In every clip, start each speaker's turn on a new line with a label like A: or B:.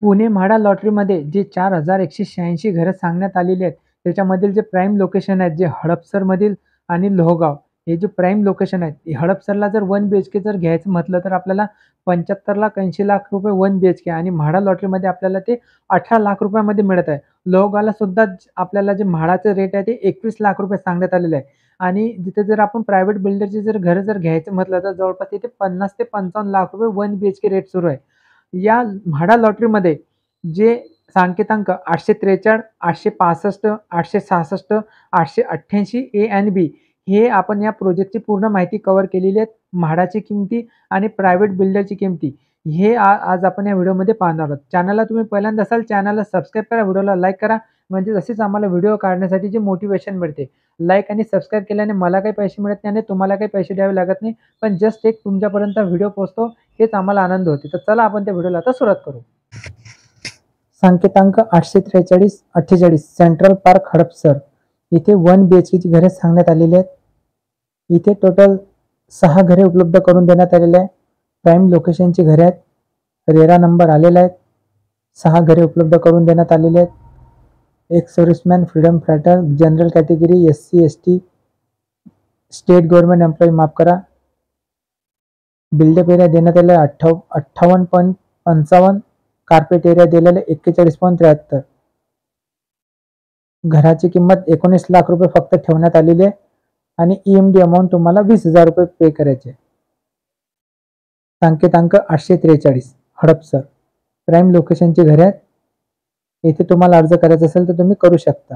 A: पुणे म्हाडा लॉटरीमध्ये जे 4186 घरं सांगण्यात आलेली आहेत, त्याच्यामधील जे प्राईम लोकेशन आहेत, जे हडपसरमधील आणि लोहगाव हे जे प्राईम लोकेशन आहेत, हडपसरला जर 1 बीएचके जर घ्यायचं म्हटलं तर आपल्याला 75 लाख 80 लाख रुपये 1 बीएचके आणि म्हाडा लॉटरीमध्ये आपल्याला ते 18 लाख रुपयामध्ये मिळत आहे. लोहगावला सुद्धा आपल्याला जे म्हाडाचं रेट आहे ते 21 लाख रुपये सांगण्यात आलेलं आहे आणि जिथे जर आपण प्रायव्हेट बिल्डरची जर घरं जर घ्यायचं म्हटलं तर जवळपास तिथे 50 ते 55 लाख रुपये 1 बीएचके रेट सुरू आहे. या म्हाडा लॉटरीमध्ये जे सांकेतांक 843, 865, 866, 888 ए आणि बी हे आपण या प्रोजेक्टची पूर्ण माहिती कव्हर केलेली आहे. म्हाडाची किंमती आणि प्रायव्हेट बिल्डरची किंमती हे आज आपण या व्हिडिओमध्ये पाहणार आहोत. चॅनलला तुम्ही पहिल्यांदा असाल, चॅनलला सबस्क्राईब करा, व्हिडिओला लाईक करा, म्हणजे तसेच आम्हाला व्हिडिओ काढण्यासाठी जे मोटिवेशन मिळते. लाईक आणि सबस्क्राईब केल्याने मला काही पैसे मिळत नाही आणि तुम्हाला काही पैसे द्यावे लागत नाही, पण जस्ट एक तुमच्यापर्यंत व्हिडिओ पोहोचतो हेच आम्हाला आनंद होते. तर चला आपण त्या व्हिडिओला आता सुरुवात करू. सांकेतांक 843, 48 सेंट्रल पार्क हडपसर इथे 1 बीएचकेची घरे सांगण्यात आलेली आहेत. इथे टोटल 6 घरे उपलब्ध करून देण्यात आलेले आहे. प्राईम लोकेशनची घरे आहेत. रेरा नंबर आलेला आहे. 6 घरे उपलब्ध करून देण्यात आलेले आहेत. एक serviceman, freedom fighter, general category, SC ST, state government employee माफ करा. बिल्डअप एरिया देण्यात आलेला 58.55, कार्पेट एरिया दिलेला 41.73. घराची किंमत 19 लाख रुपये फक्त ठेवण्यात आलेली आहे आणि EMD अमाऊंट तुम्हाला 20,000 रुपये पे करायचे. सांकेतांक 843 हडपसर प्राईम लोकेशनची घरे आहेत. येथे तुम्हाला अर्ज करायचा असेल तर तुम्ही करू शकता.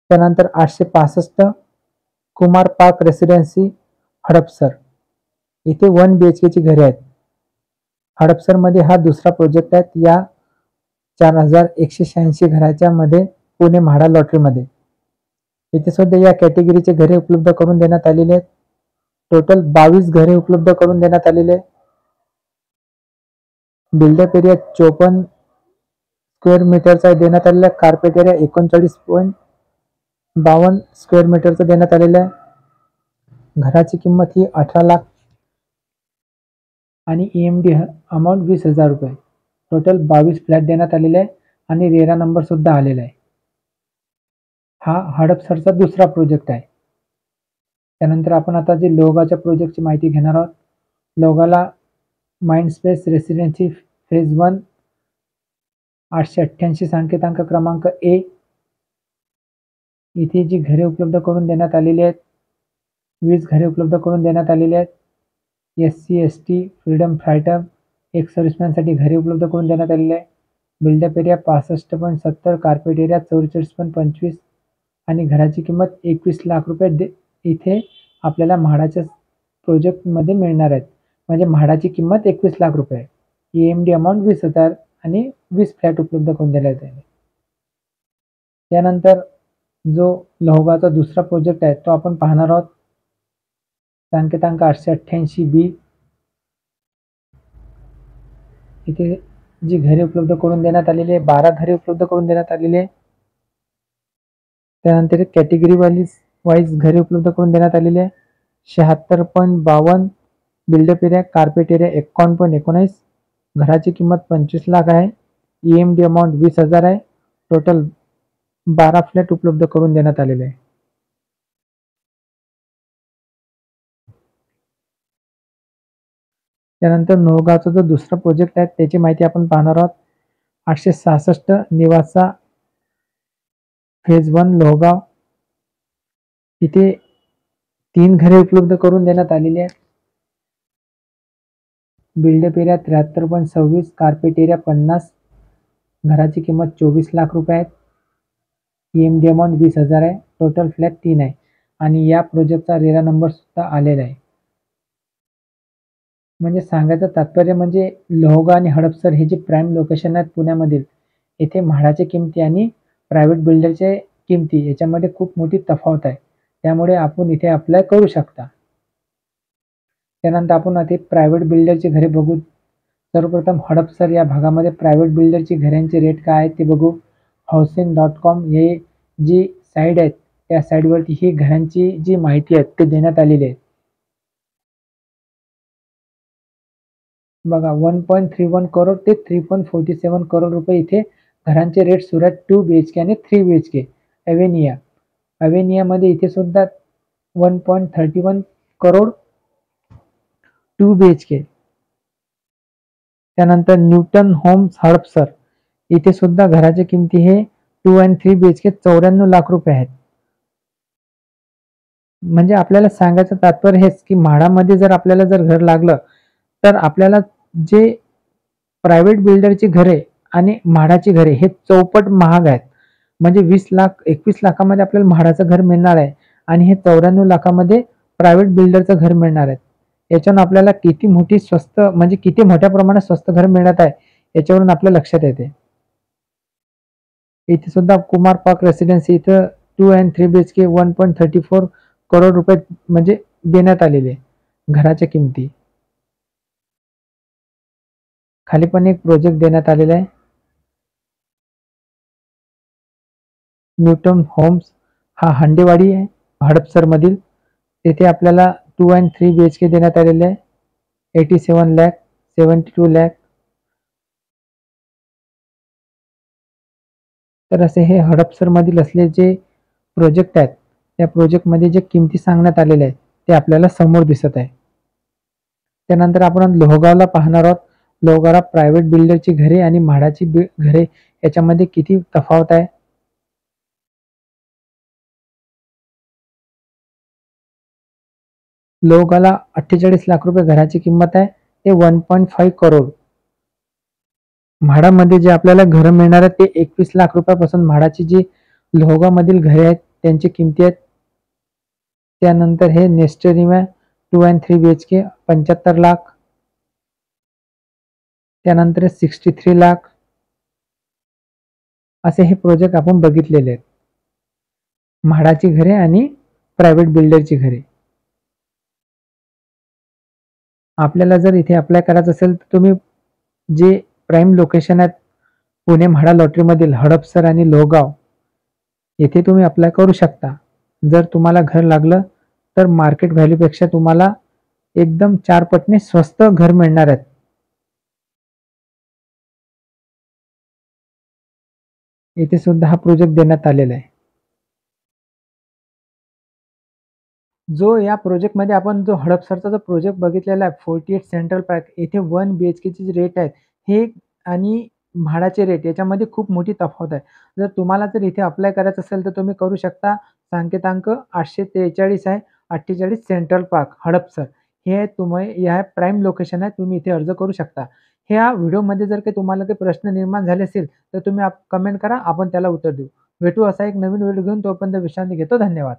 A: त्यानंतर 865 कुमार पार्क रेसिडेन्सी हडपसर इथे 1 बीएचकेची घरे आहेत. हडपसरमध्ये हा दुसरा प्रोजेक्ट आहे या 4186 घराच्या मध्ये पुणे म्हाडा लॉटरीमध्ये. इथे सुद्धा या कॅटेगरीचे घरे उपलब्ध करून देण्यात आलेले आहेत. टोटल 22 घरे उपलब्ध करून देण्यात आलेले आहे. बिल्डअप एरिया 54 स्क्वेअर मीटरचा देण्यात आलेला आहे. कार्पेट एरिया 39.52 स्क्वेअर मीटरचा देण्यात आलेला आहे. घराची किंमत ही 18 लाख आणि EMD अमाऊंट 20,000 रुपये. टोटल 22 फ्लॅट देण्यात आलेले आहे आणि रेरा नंबर सुद्धा आलेला आहे. हा हडपसरचा दुसरा प्रोजेक्ट आहे. त्यानंतर आपण आता जे लोहगावच्या प्रोजेक्टची माहिती घेणार आहोत. लोहगावला माइंडस्पेस रेसिडेन्सी फेज 1 888 सांकेतांक क्रमांक A इथे जी घरे उपलब्ध करून देण्यात आलेली आहेत, 20 घरे उपलब्ध करून देण्यात आलेली आहेत. SC ST, फ्रीडम फायटर, एक सर्व्हिसमॅनसाठी घरे उपलब्ध करून देण्यात आलेली आहे. बिल्डअप एरिया 65.70, कार्पेट एरिया 44.25 आणि घराची किंमत 21 लाख रुपये इथे आपल्याला म्हाडाच्या प्रोजेक्टमध्ये मिळणार आहेत. म्हणजे म्हाडाची किंमत 21 लाख रुपये आहे. EMD अमाऊंट 20,000 आणि 20 फ्लॅट उपलब्ध करून देण्यात आले. त्यानंतर जो लोहगावचा दुसरा प्रोजेक्ट आहे तो आपण पाहणार आहोत. सांकेतांक 888B इथे जी घरे उपलब्ध करून देण्यात आलेली आहे, 12 घरे उपलब्ध करून देण्यात आलेली आहे. त्यानंतर कॅटेगरी वाईज घरे उपलब्ध करून देण्यात आलेली आहे. 76.52 बिल्डअप एरिया, कार्पेट एरिया 51.19. घराची किंमत 25 लाख आहे. EMD अमाऊंट 20,000 आहे. टोटल 12 फ्लॅट उपलब्ध करून देण्यात आलेले आहे. त्यानंतर नवगावचा जो दुसरा प्रोजेक्ट आहे त्याची माहिती आपण पाहणार आहोत. 866 निवासा फेज 1 लोहगाव इथे 3 घरे उपलब्ध करून देण्यात आलेली आहेत. Built up area 73.26, carpet area 50. घराची किंमत 24 लाख रुपये आहेत. EMD अमाऊंट 20,000 आहे. टोटल फ्लॅट 3 आहे आणि या प्रोजेक्टचा रेरा नंबर सुद्धा आलेला आहे. म्हणजे सांगायचं तात्पर्य म्हणजे लोहगाव आणि हडपसर हे जे प्राईम लोकेशन आहेत पुण्यामधील, येथे म्हाडाच्या किमती आणि प्रायव्हेट बिल्डरचे किमती याच्यामध्ये खूप मोठी तफावत आहे. त्यामुळे आपण इथे अप्लाय करू शकता. त्यानंतर आपण आता प्रायव्हेट बिल्डरची घरे बघू. सर्वप्रथम हडपसर या भागामध्ये प्रायव्हेट बिल्डरची घरांचे रेट काय आहेत ते बघू. housing.com हे जी साईड आहेत त्या साईडवरती ही घरांची जी माहिती आहे ते देण्यात आलेली आहे. बघा 1.31 करोड ते 3.47 करोड रुपये इथे घरांचे रेट सुरू आहेत 2 BHK आणि 3 BHK. अवेनिया अवेनियामध्ये इथे सुद्धा 1.31 करोड 2 BHK. त्यानंतर न्यूटन होम्स हडपसर इथे सुद्धा घराची किमती हे 2 आणि 3 BHK 94 लाख रुपये आहेत. म्हणजे आपल्याला सांगायचं तात्पर्य हेच की म्हाडामध्ये जर आपल्याला जर घर लागलं तर आपल्याला जे प्रायव्हेट बिल्डरची घरे आणि म्हाडाची घरे हे चौपट महाग आहेत. म्हणजे 20 लाख 21 लाखामध्ये आपल्याला म्हाडाचं घर मिळणार आहे आणि हे 94 लाखामध्ये प्रायव्हेट बिल्डरचं घर मिळणार आहे. याच्यावरून आपल्याला किती मोठी स्वस्त म्हणजे किती मोठ्या प्रमाणात स्वस्त घर मिळत आहे याच्यावरून आपल्या लक्षात येते. इथे सुद्धा कुमार पार्क रेसिडेन्सी इथं 2 आणि 3 BHK 1.34 करोड रुपये म्हणजे देण्यात आलेले घराच्या किमती. खाली पण एक प्रोजेक्ट देण्यात आलेला आहे न्यूटन होम्स, हा हंडेवाडी आहे हडपसर मधील. तेथे आपल्याला 2 आणि 3 BHK देण्यात आलेले आहे 87 लाख 72 लाख. तर असे हे हडपसर मधील असले जे प्रोजेक्ट आहेत त्या प्रोजेक्टमध्ये जे किमती सांगण्यात आलेल्या आहेत ते आपल्याला समोर दिसत आहे. त्यानंतर आपण लोहगावला पाहणार आहोत. लोहगावला प्रायव्हेट बिल्डरची घरे आणि म्हाडाची घरे याच्यामध्ये किती तफावत आहे. लोहगावला 48 लाख रुपये घराची किंमत आहे ते 1.5 करोड. म्हाडामध्ये जे आपल्याला घरं मिळणार आहेत ते 21 लाख रुपयापासून म्हाडाची जी लोहगावमधील घरे आहेत त्यांची किमती आहेत. त्यानंतर हे नेस्टेरिमा 2 आणि 3 BHK 75 लाख. त्यानंतर 63 लाख. असे हे प्रोजेक्ट आपण बघितलेले आहेत म्हाडाची घरे आणि प्रायव्हेट बिल्डरची घरे. आपल्याला जर इथे अप्लाय करायचं असेल तर तुम्ही जे प्राईम लोकेशन आहेत पुणे म्हाडा लॉटरीमधील हडपसर आणि लोहगाव येथे तुम्ही अप्लाय करू शकता. जर तुम्हाला घर लागलं तर मार्केट व्हॅल्यूपेक्षा तुम्हाला एकदम 4 पटने स्वस्त घर मिळणार आहेत. येथे सुद्धा हा प्रोजेक्ट देण्यात आलेला आहे. जो या प्रोजेक्टमध्ये आपण जो हडपसरचा जो प्रोजेक्ट बघितलेला आहे 48 सेंट्रल पार्क येथे 1 BHKचे जे रेट आहेत हे आणि म्हाडाचे रेट याच्यामध्ये खूप मोठी तफावत आहे. जर तुम्हाला जर इथे अप्लाय करायचं असेल तर तुम्ही करू शकता. संकेतांक 843 आहे 48 सेंट्रल पार्क हडपसर. हे तुम्ही या प्राईम लोकेशन आहे तुम्ही इथे अर्ज करू शकता. ह्या व्हिडिओमध्ये जर काही तुम्हाला काही प्रश्न निर्माण झाले असेल तर तुम्ही कमेंट करा आपण त्याला उत्तर देऊ. भेटू असा एक नवीन व्हिडिओ घेऊन तोपर्यंत विश्रांती घेतो. धन्यवाद.